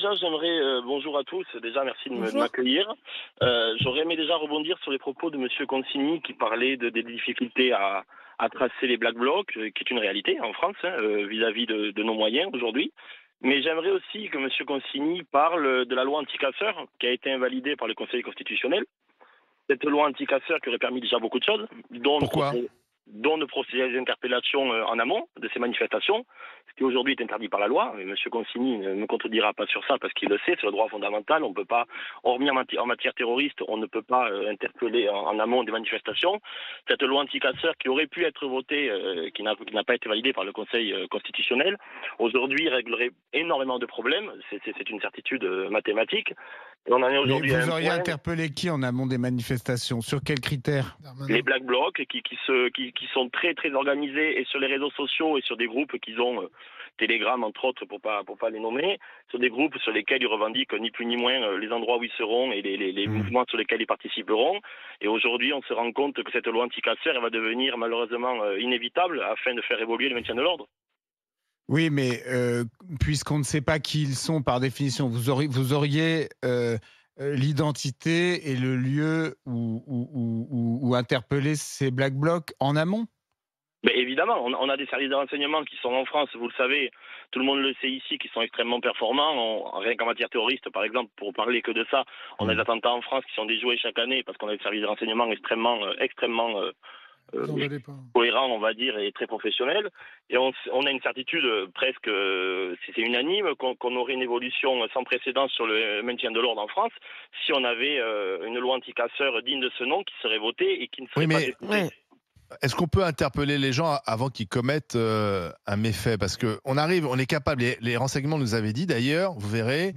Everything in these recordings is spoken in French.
Déjà, j'aimerais, bonjour à tous, déjà merci de Bonjour. m'accueillir. J'aurais aimé déjà rebondir sur les propos de Monsieur Consigny qui parlait des difficultés à tracer les Black Blocs, qui est une réalité en France, hein, vis-à-vis de nos moyens aujourd'hui. Mais j'aimerais aussi que Monsieur Consigny parle de la loi anti-casseurs qui a été invalidée par le Conseil constitutionnel. Cette loi anti-casseurs qui aurait permis déjà beaucoup de choses, Pourquoi? dont de procéder à des interpellations en amont de ces manifestations, ce qui aujourd'hui est interdit par la loi. Et M. Consigny ne me contredira pas sur ça parce qu'il le sait, c'est le droit fondamental. On ne peut pas, hormis en matière terroriste, on ne peut pas interpeller en amont des manifestations. Cette loi anti-casseurs qui aurait pu être votée, qui n'a pas été validée par le Conseil constitutionnel, aujourd'hui réglerait énormément de problèmes. C'est une certitude mathématique. Et on en est Mais aujourd'hui à vous un auriez point. interpellé qui en amont des manifestations? Sur quels critères? Les Black Blocs qui sont très très organisés et sur les réseaux sociaux et sur des groupes qu'ils ont, Telegram entre autres pour pas les nommer, sur des groupes sur lesquels ils revendiquent ni plus ni moins les endroits où ils seront et les mouvements sur lesquels ils participeront. Et aujourd'hui, on se rend compte que cette loi anti-casseurs elle va devenir malheureusement inévitable afin de faire évoluer le maintien de l'ordre. Oui, mais puisqu'on ne sait pas qui ils sont par définition, vous auriez l'identité et le lieu où interpeller ces Black Blocs en amont? Mais évidemment, on a des services de renseignement qui sont en France, vous le savez, tout le monde le sait ici, qui sont extrêmement performants. Rien qu'en matière terroriste, par exemple, pour parler que de ça, on a des attentats en France qui sont déjoués chaque année parce qu'on a des services de renseignement extrêmement cohérents, on va dire, et très professionnels. Et on a une certitude presque, c'est unanime, qu'on aurait une évolution sans précédent sur le maintien de l'ordre en France si on avait une loi anti-casseurs digne de ce nom qui serait votée et qui ne serait pas écoutée. Est-ce qu'on peut interpeller les gens avant qu'ils commettent un méfait? Parce qu'on arrive, on est capable, les renseignements nous avaient dit d'ailleurs, vous verrez,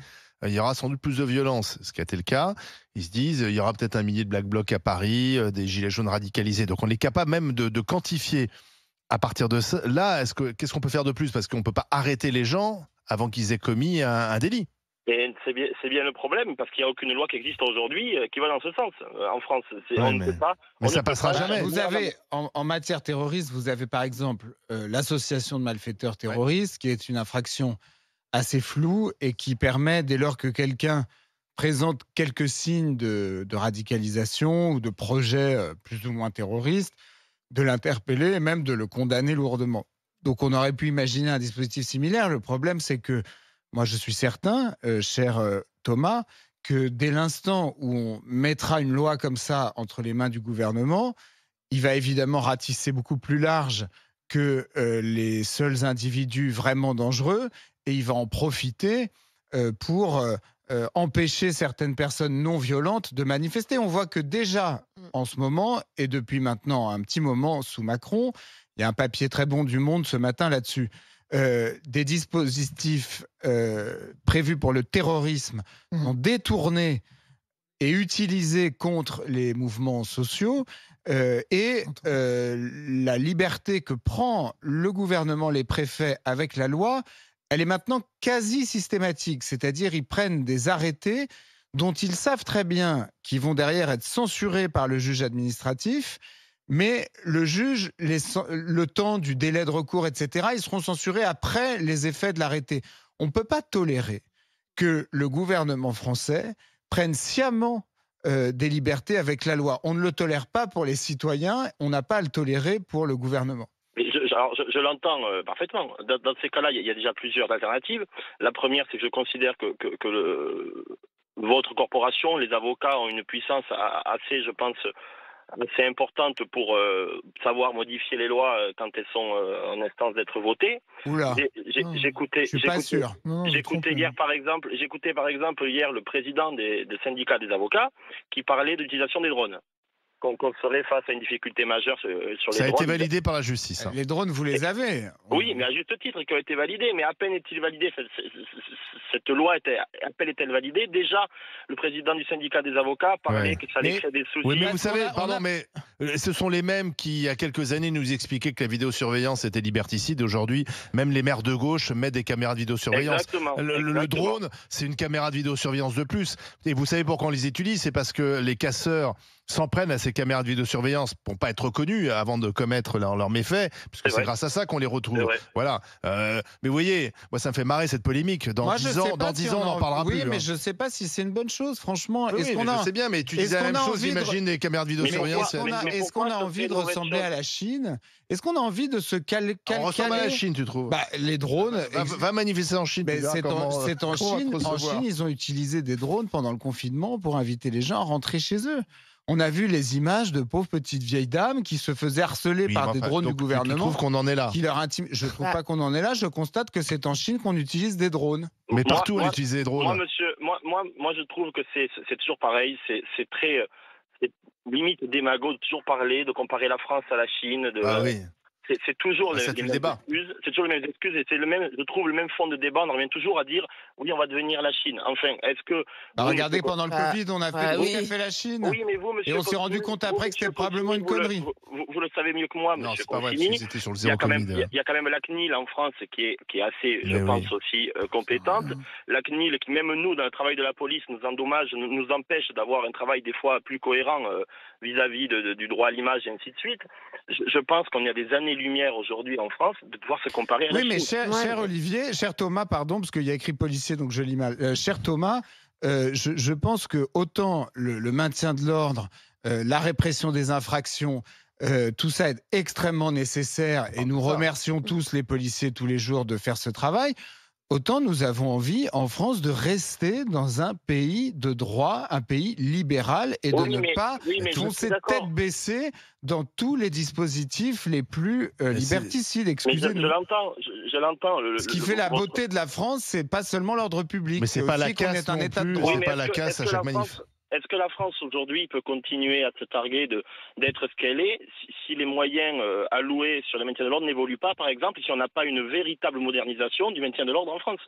il y aura sans doute plus de violence, ce qui a été le cas. Ils se disent, il y aura peut-être 1 millier de Black Blocs à Paris, des gilets jaunes radicalisés. Donc on est capable même de quantifier. À partir de ça, là, qu'est-ce qu'on peut faire de plus? Parce qu'on ne peut pas arrêter les gens avant qu'ils aient commis un délit. Et c'est bien le problème, parce qu'il n'y a aucune loi qui existe aujourd'hui qui va dans ce sens. En France, on ne peut pas. Mais ça passera jamais. Vous avez, en matière terroriste, vous avez par exemple l'association de malfaiteurs terroristes, qui est une infraction assez floue et qui permet, dès lors que quelqu'un présente quelques signes de radicalisation ou de projet plus ou moins terroriste, de l'interpeller et même de le condamner lourdement. Donc on aurait pu imaginer un dispositif similaire. Le problème, c'est que moi, je suis certain, cher Thomas, que dès l'instant où on mettra une loi comme ça entre les mains du gouvernement, il va évidemment ratisser beaucoup plus large que les seuls individus vraiment dangereux et il va en profiter pour empêcher certaines personnes non violentes de manifester. On voit que déjà, en ce moment, et depuis maintenant un petit moment sous Macron, il y a un papier très bon du Monde ce matin là-dessus, des dispositifs prévus pour le terrorisme sont détournés et utilisés contre les mouvements sociaux la liberté que prend le gouvernement, les préfets avec la loi, elle est maintenant quasi systématique, c'est-à-dire ils prennent des arrêtés dont ils savent très bien qu'ils vont derrière être censurés par le juge administratif. Mais le juge, le temps du délai de recours, etc., ils seront censurés après les effets de l'arrêté. On ne peut pas tolérer que le gouvernement français prenne sciemment des libertés avec la loi. On ne le tolère pas pour les citoyens, on n'a pas à le tolérer pour le gouvernement. Mais je l'entends parfaitement. Dans ces cas-là, il y a déjà plusieurs alternatives. La première, c'est que je considère que votre corporation, les avocats, ont une puissance assez, je pense, c'est importante pour savoir modifier les lois quand elles sont en instance d'être votées. Oula, j'écoutais hier par exemple hier le président des syndicats des avocats qui parlait de l'utilisation des drones. Qu'on serait face à une difficulté majeure sur les drones. Ça a été validé par la justice. Les drones, vous les avez. Oui, mais à juste titre, qui ont été validés. Mais à peine est-il validé, cette loi à peine est-elle validée, déjà, le président du syndicat des avocats parlait que ça allait créer des soucis. Oui, mais vous savez, mais ce sont les mêmes qui, il y a quelques années, nous expliquaient que la vidéosurveillance était liberticide. Aujourd'hui, même les maires de gauche mettent des caméras de vidéosurveillance. Exactement. Le drone, c'est une caméra de vidéosurveillance de plus. Et vous savez pourquoi on les utilise? C'est parce que les casseurs s'en prennent à ces caméras de vidéosurveillance pour pas être reconnus avant de commettre leurs méfaits, puisque c'est grâce à ça qu'on les retrouve. Voilà. Mais vous voyez, moi ça me fait marrer cette polémique. Dans 10 ans, on n'en parlera plus. Oui, mais je ne sais pas si c'est une bonne chose, franchement. Oui, je sais bien, mais tu disais la même chose, imagine les caméras de vidéosurveillance. Est-ce qu'on a envie de ressembler à la Chine? Est-ce qu'on a envie de se caler? On ressemble à la Chine, tu trouves? Les drones. Va manifester en Chine. C'est en Chine. En Chine, ils ont utilisé des drones pendant le confinement pour inviter les gens à rentrer chez eux. On a vu les images de pauvres petites vieilles dames qui se faisaient harceler par des drones du gouvernement. Tu trouves qu'on en est là? Je ne trouve pas qu'on en est là. Je constate que c'est en Chine qu'on utilise des drones. Mais partout, on utilise des drones. Moi, monsieur, moi, je trouve que c'est toujours pareil. C'est très limite démago de toujours parler, de comparer la France à la Chine. Oui. C'est toujours les mêmes débat. excuses. C'est toujours les mêmes excuses et c'est le même. Je trouve le même fond de débat. On revient toujours à dire oui, on va devenir la Chine. Enfin, est-ce que regardez, pendant le Covid, on a fait ce qu'a fait la Chine. Oui, mais vous, monsieur, et on s'est rendu compte après que c'était probablement une connerie. Vous le savez mieux que moi, non, monsieur Consigny. C'était sur le zéro Covid. Il y a quand même la CNIL en France qui est assez, je pense aussi compétente. La CNIL qui même nous, dans le travail de la police, nous endommage, nous empêche d'avoir un travail des fois plus cohérent vis-à-vis du droit à l'image et ainsi de suite. Je pense qu'on y a des années-lumière aujourd'hui en France de pouvoir se comparer à la Chine. Oui, mais cher Olivier, cher Thomas, pardon, parce qu'il y a écrit policier, donc je lis mal. Cher Thomas, je pense que autant le maintien de l'ordre, la répression des infractions, tout ça est extrêmement nécessaire et nous remercions tous les policiers tous les jours de faire ce travail. Autant nous avons envie, en France, de rester dans un pays de droit, un pays libéral, et de ne pas foncer tête baissée dans tous les dispositifs les plus liberticides. Excusez-nous. Je l'entends. Ce qui fait la beauté de la France, c'est pas seulement l'ordre public. Mais c'est pas la casse non plus. C'est pas la casse à chaque manif. Est-ce que la France aujourd'hui peut continuer à se targuer d'être ce qu'elle est si les moyens alloués sur le maintien de l'ordre n'évoluent pas, par exemple, si on n'a pas une véritable modernisation du maintien de l'ordre en France?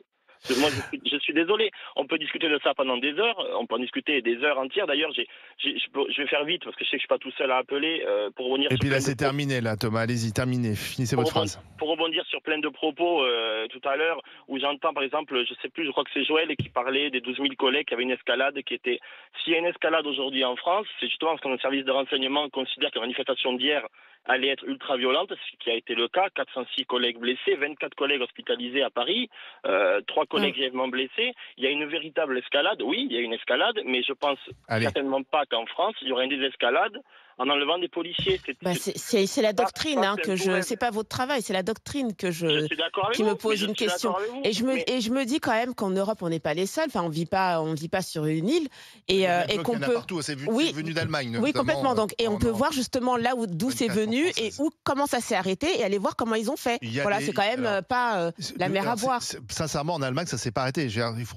Moi, je suis désolé. On peut discuter de ça pendant des heures. On peut en discuter des heures entières. D'ailleurs, je vais faire vite parce que je sais que je suis pas tout seul à appeler pour revenir. Et puis là, c'est terminé, là, Thomas. Allez-y, terminez. Finissez votre phrase. Pour rebondir sur plein de propos tout à l'heure, où j'entends, par exemple, je sais plus, je crois que c'est Joël qui parlait des 12 000 collègues qui avaient une escalade qui était. S'il y a une escalade aujourd'hui en France, c'est justement parce que notre service de renseignement considère que la manifestation d'hier allait être ultra violente, ce qui a été le cas. 406 collègues blessés, 24 collègues hospitalisés à Paris, 3 collègues grièvement blessés. Il y a une véritable escalade. Oui, il y a une escalade, mais je pense certainement pas qu'en France, il y aurait une désescalade en enlevant des policiers. C'est la doctrine c'est pas votre travail, c'est la doctrine qui me pose une question. Et je me dis quand même qu'en Europe, on n'est pas les seuls. Enfin, on vit pas sur une île et qu'on peut. Partout. C'est venu d'Allemagne. Oui, complètement. Donc, et on peut voir justement là d'où c'est venu et comment ça s'est arrêté et aller voir comment ils ont fait. Voilà, c'est quand même pas la mer à boire. Sincèrement, en Allemagne, ça s'est pas arrêté.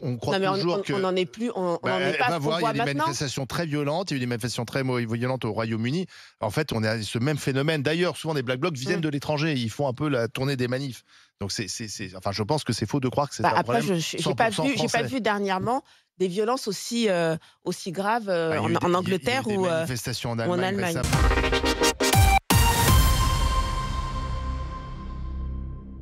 On croit toujours que. On n'en est plus. On n'en est pas. Il y a eu des manifestations très violentes. Il y a eu des manifestations très violentes au Royaume-Uni. En fait, on a ce même phénomène. D'ailleurs, souvent, les Black Blocs viennent de l'étranger. Ils font un peu la tournée des manifs. Donc, enfin, je pense que c'est faux de croire que c'est un problème. Après, j'ai pas vu dernièrement des violences aussi graves en Angleterre ou en Allemagne.